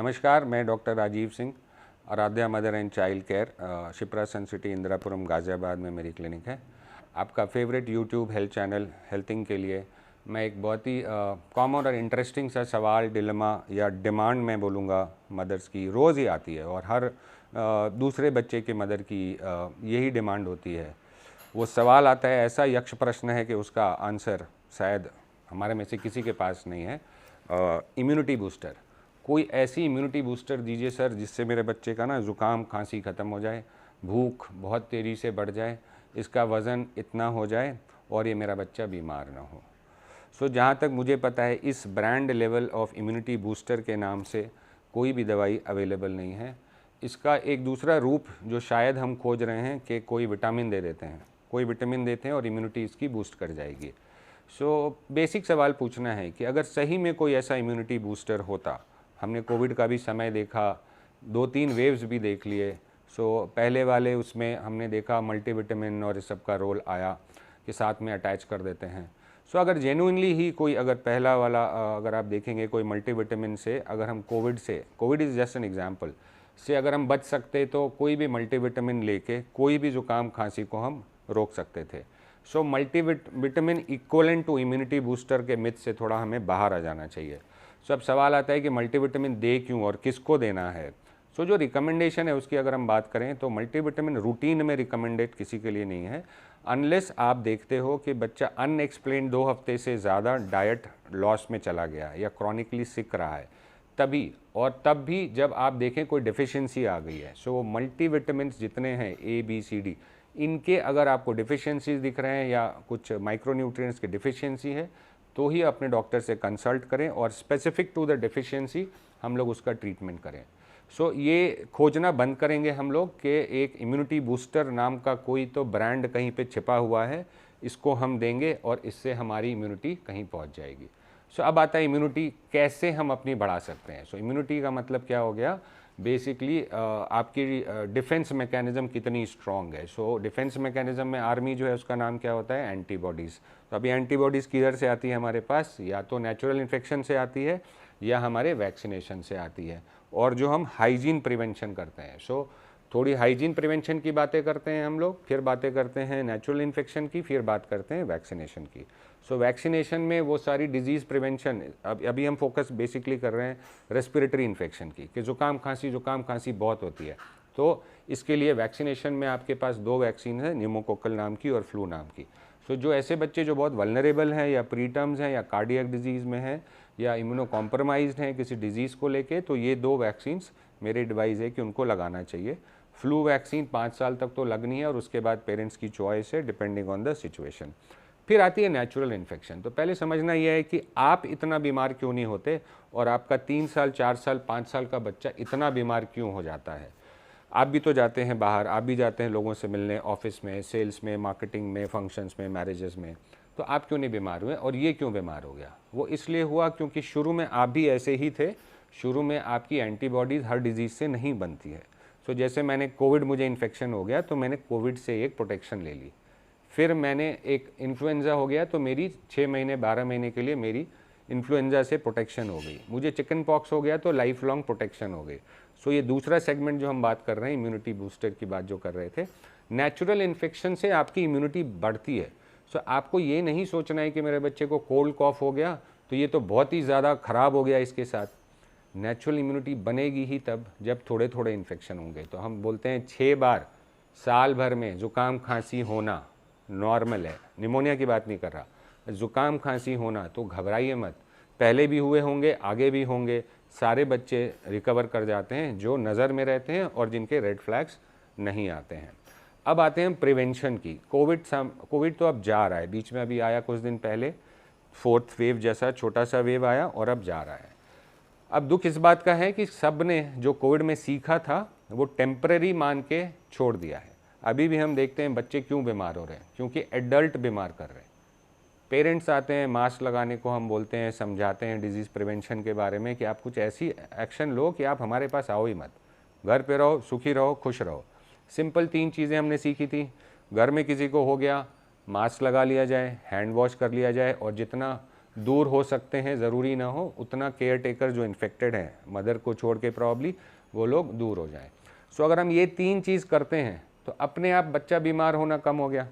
नमस्कार, मैं doctor Rajeev Singh, Aaradhya mother and child care, Shipra sun city, Indirapuram, Ghaziabad में मेरी क्लिनिक है। आपका favourite YouTube health channel healthing के लिए मैं एक बहुत ही कॉमन और इंटरेस्टिंग सा सवाल, डिलेमा या डिमांड मैं बोलूँगा मदर्स की रोज़ ही आती है और हर दूसरे बच्चे के मदर की यही डिमांड होती है। वो सवाल आता है, ऐसा यक्ष प्रश्न है कि उसका आंसर शायद हमारे में से किसी के पास नहीं है। इम्यूनिटी बूस्टर, कोई ऐसी इम्यूनिटी बूस्टर दीजिए सर जिससे मेरे बच्चे का ना ज़ुकाम खांसी ख़त्म हो जाए, भूख बहुत तेज़ी से बढ़ जाए, इसका वज़न इतना हो जाए और ये मेरा बच्चा बीमार ना हो। सो जहाँ तक मुझे पता है इस brand level of immunity booster के नाम से कोई भी दवाई अवेलेबल नहीं है। इसका एक दूसरा रूप जो शायद हम खोज रहे हैं कि कोई विटामिन दे देते हैं, कोई विटामिन देते हैं और इम्यूनिटी इसकी बूस्ट कर जाएगी। सो बेसिक सवाल पूछना है कि अगर सही में कोई ऐसा इम्यूनिटी बूस्टर होता, हमने कोविड का भी समय देखा, 2-3 वेव्स भी देख लिए। सो पहले वाले उसमें हमने देखा मल्टीविटामिन और इस सब का रोल आया कि साथ में अटैच कर देते हैं। सो अगर जेन्युइनली ही कोई अगर पहला वाला अगर आप देखेंगे कोई मल्टीविटामिन से अगर हम Covid is just an example से अगर हम बच सकते तो कोई भी मल्टीविटामिन लेके कोई भी ज़ुकाम खांसी को हम रोक सकते थे। So multivitamin equivalent to immunity booster के मिथ से थोड़ा हमें बाहर आ जाना चाहिए। सो अब सवाल आता है कि मल्टीविटामिन दे क्यों और किसको देना है। सो जो रिकमेंडेशन है उसकी अगर हम बात करें तो मल्टीविटामिन रूटीन में रिकमेंडेड किसी के लिए नहीं है, अनलेस आप देखते हो कि बच्चा अनएक्सप्लेन्ड 2 हफ्ते से ज़्यादा डाइट लॉस में चला गया या क्रॉनिकली सिक रहा है, तभी, और तब भी जब आप देखें कोई डेफिशिएंसी आ गई है। सो मल्टीविटामिन जितने हैं A, B, C, D, इनके अगर आपको डिफिशियंसीज दिख रहे हैं या कुछ माइक्रोन्यूट्रिएंट्स की डिफिशियंसी है तो ही अपने डॉक्टर से कंसल्ट करें और स्पेसिफिक टू द डिफिशियंसी हम लोग उसका ट्रीटमेंट करें। सो ये खोजना बंद करेंगे हम लोग कि एक इम्यूनिटी बूस्टर नाम का कोई तो ब्रांड कहीं पे छिपा हुआ है, इसको हम देंगे और इससे हमारी इम्यूनिटी कहीं पहुंच जाएगी। सो अब आता है इम्यूनिटी कैसे हम अपनी बढ़ा सकते हैं। सो इम्यूनिटी का मतलब क्या हो गया, बेसिकली आपकी डिफेंस मैकेनिज़्म कितनी स्ट्रॉन्ग है। सो डिफेंस मैकेनिज़्म में आर्मी जो है उसका नाम क्या होता है, एंटीबॉडीज़। तो अभी एंटीबॉडीज़ किधर से आती है हमारे पास, या तो नेचुरल इन्फेक्शन से आती है या हमारे वैक्सीनेशन से आती है, और जो हम हाइजीन प्रिवेंशन करते हैं। सो थोड़ी हाइजीन प्रिवेंशन की बातें करते हैं हम लोग, फिर बातें करते हैं नेचुरल इन्फेक्शन की, फिर बात करते हैं वैक्सीनेशन की। सो वैक्सीनेशन में वो सारी डिजीज़ प्रिवेंशन, अभी हम फोकस बेसिकली कर रहे हैं रेस्पिरेटरी इन्फेक्शन की, कि ज़ुकाम खांसी बहुत होती है। तो इसके लिए वैक्सीनेशन में आपके पास 2 वैक्सीन है, न्यूमोकोकल नाम की और फ्लू नाम की। सो जो ऐसे बच्चे जो बहुत वल्नरेबल हैं या प्री टर्म्स हैं या कार्डियक डिजीज़ में हैं या इम्यूनो कॉम्प्रोमाइज्ड हैं किसी डिजीज़ को लेके, तो ये 2 वैक्सीन्स मेरी एडवाइस है कि उनको लगाना चाहिए। फ्लू वैक्सीन 5 साल तक तो लगनी है और उसके बाद पेरेंट्स की चॉइस है डिपेंडिंग ऑन द सिचुएशन। फिर आती है नेचुरल इन्फेक्शन। तो पहले समझना यह है कि आप इतना बीमार क्यों नहीं होते और आपका 3 साल, 4 साल, 5 साल का बच्चा इतना बीमार क्यों हो जाता है। आप भी तो जाते हैं बाहर, आप भी जाते हैं लोगों से मिलने, ऑफिस में, सेल्स में, मार्केटिंग में, फंक्शंस में, मैरिजेस में, तो आप क्यों नहीं बीमार हुए और ये क्यों बीमार हो गया। वो इसलिए हुआ क्योंकि शुरू में आप भी ऐसे ही थे, शुरू में आपकी एंटीबॉडीज़ हर डिजीज़ से नहीं बनती है। सो जैसे मैंने कोविड, मुझे इन्फेक्शन हो गया तो मैंने कोविड से एक प्रोटेक्शन ले ली, फिर मैंने एक इन्फ्लुएंज़ा हो गया तो मेरी 6 महीने 12 महीने के लिए मेरी इन्फ्लुएंज़ा से प्रोटेक्शन हो गई, मुझे चिकन पॉक्स हो गया तो लाइफ लॉन्ग प्रोटेक्शन हो गई। सो ये दूसरा सेगमेंट जो हम बात कर रहे हैं, इम्यूनिटी बूस्टर की बात जो कर रहे थे, नेचुरल इन्फेक्शन से आपकी इम्यूनिटी बढ़ती है। सो आपको ये नहीं सोचना है कि मेरे बच्चे को कोल्ड कॉफ हो गया तो ये तो बहुत ही ज़्यादा ख़राब हो गया इसके साथ। नेचुरल इम्यूनिटी बनेगी ही तब जब थोड़े थोड़े इन्फेक्शन होंगे। तो हम बोलते हैं 6 बार साल भर में ज़ुकाम खांसी होना नॉर्मल है, निमोनिया की बात नहीं कर रहा, ज़ुकाम खांसी होना, तो घबराइए मत, पहले भी हुए होंगे, आगे भी होंगे। सारे बच्चे रिकवर कर जाते हैं जो नज़र में रहते हैं और जिनके रेड फ्लैग्स नहीं आते हैं। अब आते हैं प्रिवेंशन की। कोविड तो अब जा रहा है, बीच में अभी आया कुछ दिन पहले, 4th वेव जैसा छोटा सा वेव आया और अब जा रहा है। अब दुख इस बात का है कि सब ने जो कोविड में सीखा था वो टेम्परेरी मान के छोड़ दिया है। अभी भी हम देखते हैं बच्चे क्यों बीमार हो रहे हैं, क्योंकि एडल्ट बीमार कर रहे हैं। पेरेंट्स आते हैं, मास्क लगाने को हम बोलते हैं, समझाते हैं डिजीज़ प्रिवेंशन के बारे में कि आप कुछ ऐसी एक्शन लो कि आप हमारे पास आओ ही मत, घर पे रहो, सुखी रहो, खुश रहो। सिंपल 3 चीज़ें हमने सीखी थी, घर में किसी को हो गया मास्क लगा लिया जाए, हैंड वॉश कर लिया जाए और जितना दूर हो सकते हैं, ज़रूरी ना हो उतना केयर टेकर जो इन्फेक्टेड है मदर को छोड़ के प्रॉब्ली वो लोग दूर हो जाएं। सो अगर हम ये 3 चीज़ करते हैं तो अपने आप बच्चा बीमार होना कम हो गया,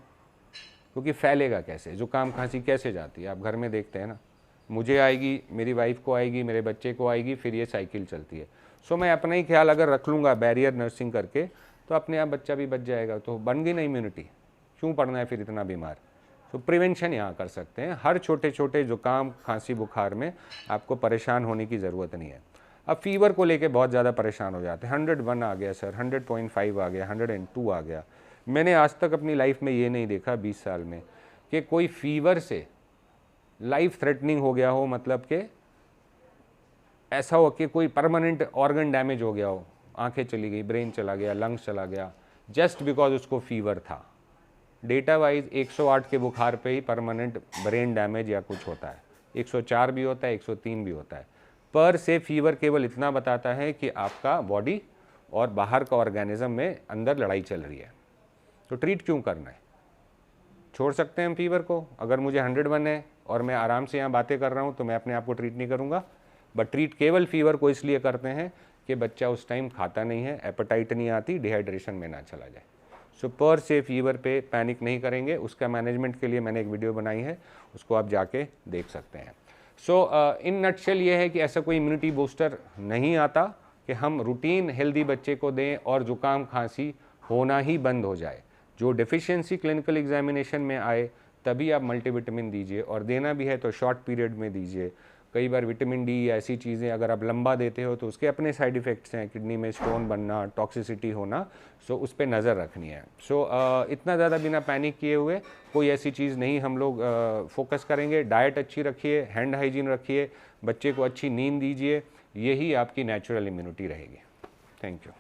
क्योंकि फैलेगा कैसे, जुकाम खांसी कैसे जाती है, आप घर में देखते हैं ना, मुझे आएगी, मेरी वाइफ को आएगी, मेरे बच्चे को आएगी, फिर ये साइकिल चलती है। सो मैं अपना ही ख्याल अगर रख लूँगा बैरियर नर्सिंग करके तो अपने आप बच्चा भी बच जाएगा, तो बन गई ना इम्यूनिटी, क्यों पड़ना है फिर इतना बीमार। तो प्रिवेंशन यहाँ कर सकते हैं, हर छोटे छोटे जुकाम खांसी बुखार में आपको परेशान होने की ज़रूरत नहीं है। अब फीवर को लेके बहुत ज़्यादा परेशान हो जाते हैं, 101 आ गया सर, 100.5 आ गया, 102 आ गया। मैंने आज तक अपनी लाइफ में ये नहीं देखा 20 साल में कि कोई फीवर से लाइफ थ्रेटनिंग हो गया हो, मतलब कि ऐसा हो कि कोई परमानेंट ऑर्गन डैमेज हो गया हो, आंखें चली गई, ब्रेन चला गया, लंग्स चला गया, जस्ट बिकॉज उसको फीवर था। डेटा वाइज 108 के बुखार पे ही परमानेंट ब्रेन डैमेज या कुछ होता है, 104 भी होता है, 103 भी होता है। पर से फीवर केवल इतना बताता है कि आपका बॉडी और बाहर का ऑर्गेनिज्म में अंदर लड़ाई चल रही है, तो ट्रीट क्यों करना है। छोड़ सकते हैं हम फीवर को, अगर मुझे 101 है और मैं आराम से यहाँ बातें कर रहा हूँ तो मैं अपने आप को ट्रीट नहीं करूँगा, बट ट्रीट केवल फीवर को इसलिए करते हैं कि बच्चा उस टाइम खाता नहीं है, एपेटाइट नहीं आती, डिहाइड्रेशन में ना चला जाए। सो पर से फीवर पे पैनिक नहीं करेंगे, उसका मैनेजमेंट के लिए मैंने एक वीडियो बनाई है, उसको आप जाके देख सकते हैं। सो इन नटशेल ये है कि ऐसा कोई इम्यूनिटी बूस्टर नहीं आता कि हम रूटीन हेल्दी बच्चे को दें और जुकाम खांसी होना ही बंद हो जाए। जो डेफिशिएंसी क्लिनिकल एग्जामिनेशन में आए तभी आप मल्टीविटामिन दीजिए, और देना भी है तो शॉर्ट पीरियड में दीजिए। कई बार विटामिन डी या ऐसी चीज़ें अगर आप लंबा देते हो तो उसके अपने साइड इफ़ेक्ट्स हैं, किडनी में स्टोन बनना, टॉक्सिसिटी होना, सो उस पर नज़र रखनी है। सो इतना ज़्यादा बिना पैनिक किए हुए कोई ऐसी चीज़ नहीं हम लोग फोकस करेंगे। डाइट अच्छी रखिए, हैंड हाइजीन रखिए, बच्चे को अच्छी नींद दीजिए, यही आपकी नेचुरल इम्यूनिटी रहेगी। Thank you.